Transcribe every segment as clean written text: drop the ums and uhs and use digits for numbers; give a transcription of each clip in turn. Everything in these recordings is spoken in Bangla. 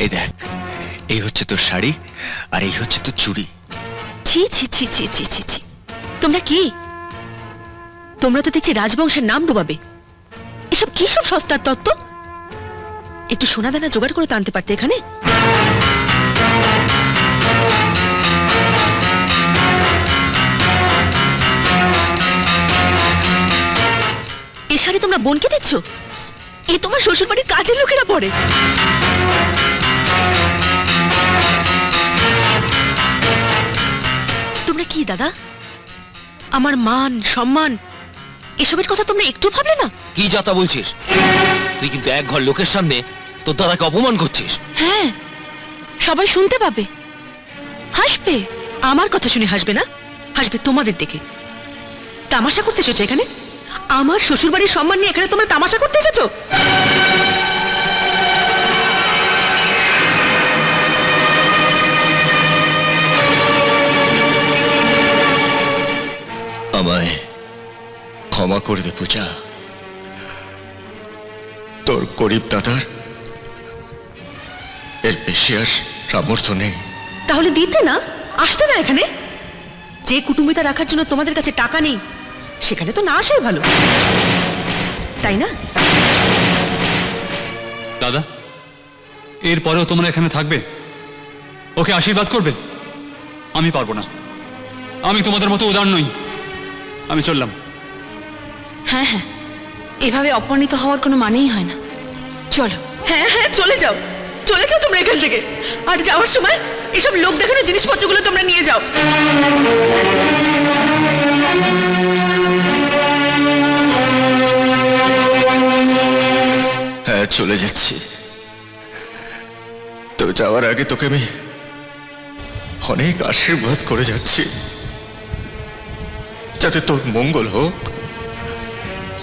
এই দেখ, এই হচ্ছে তোর শাড়ি আর এই হচ্ছে তোর চুড়ি। ছি ছি ছি ছি ছি ছি ছি, তোমরা কি? তোমরা তো দেখছি রাজবংশের নাম ডুবাবে। এসব কি সব সস্তার তত্ত্ব? একটু সোনা দানা জোগাড় করে তো আনতে পারতে এখানে। এ শাড়ি তোমরা বোনকে দিচ্ছ? এ তোমার শ্বশুর বাড়ির কাজের লোকেরা পরে। তোমরা কি দাদা, আমার মান সম্মান এসবের কথা তোমরা একটু ভাবলে না? কি যাতা বলছিস তুই? কিন্তু এক ঘর লোকের সামনে তোর দাদাকে অপমান করছিস। হ্যাঁ, সবাই শুনতে পাবে, হাসবে। আমার কথা শুনে হাসবে না, হাসবে তোমাদের দেখে। তামাশা করতে এসেছো এখানে? আমার শ্বশুর বাড়ির সম্মান নিয়ে এখানে তোমরা তামাশা করতে এসেছো? আমায় ক্ষমা করে দে পূজা। তোর গরিব দাদার এর বেশি আর সামর্থ্য নেই। তাহলে দিতে না, আসতে না এখানে। যে কুটুম্বিতা রাখার জন্য তোমাদের কাছে টাকা নেই, সেখানে তো না আসাই ভালো, তাই না? দাদা, এরপরেও তোমরা এখানে থাকবে, ওকে আশীর্বাদ করবে? আমি পারবো না, আমি তোমাদের মতো উদার নই। আমি চললাম। হ্যাঁ হ্যাঁ, এভাবে অপমানিত হওয়ার কোনো মানেই হয় না। চলো। হ্যাঁ হ্যাঁ, চলে যাও, চলে যাও তোমরা এখান থেকে। আর যাওয়ার সময় এসব লোক দেখানো জিনিসপত্রগুলো তোমরা নিয়ে যাও। হ্যাঁ, চলে যাচ্ছি। তো যাওয়ার আগে তোকে আমি অনেক আশীর্বাদ করে যাচ্ছি, যাতে তোর মঙ্গল হোক,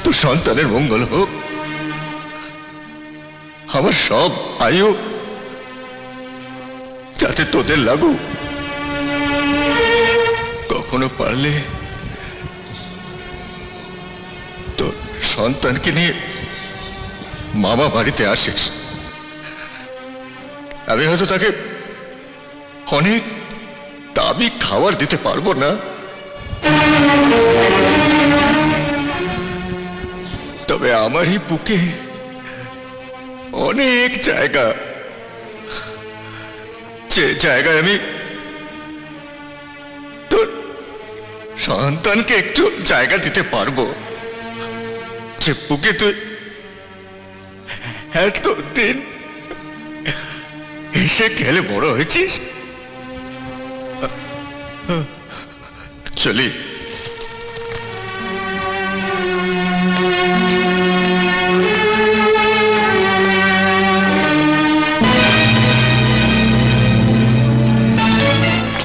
তোর সন্তানের মঙ্গল হোক, আমার সব আয়ু যাতে তোদের লাগুক। কখনো পারলে তোর সন্তানকে নিয়ে মামা বাড়িতে আসিস। আমি হয়তো তাকে অনেক দামি খাবার দিতে পারবো না, তবে আমারই বুকে অনেক জায়গা, যে জায়গায় আমি তোর সন্তানকে একটু জায়গা দিতে পারবো, যে বুকে তুই এতদিন এসে খেলে বড় হয়েছিস। চলি।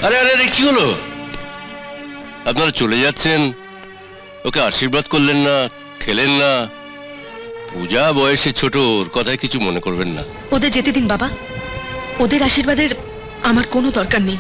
আরে আরে আরে, কি হলো? আপনারা চলে যাচ্ছেন, ওকে আশীর্বাদ করলেন না, খেলেন না? পূজা বয়সে ছোট, ওর কথায় কিছু মনে করবেন না। ওদের যেতে দিন বাবা, ওদের আশীর্বাদের আমার কোনো দরকার নেই।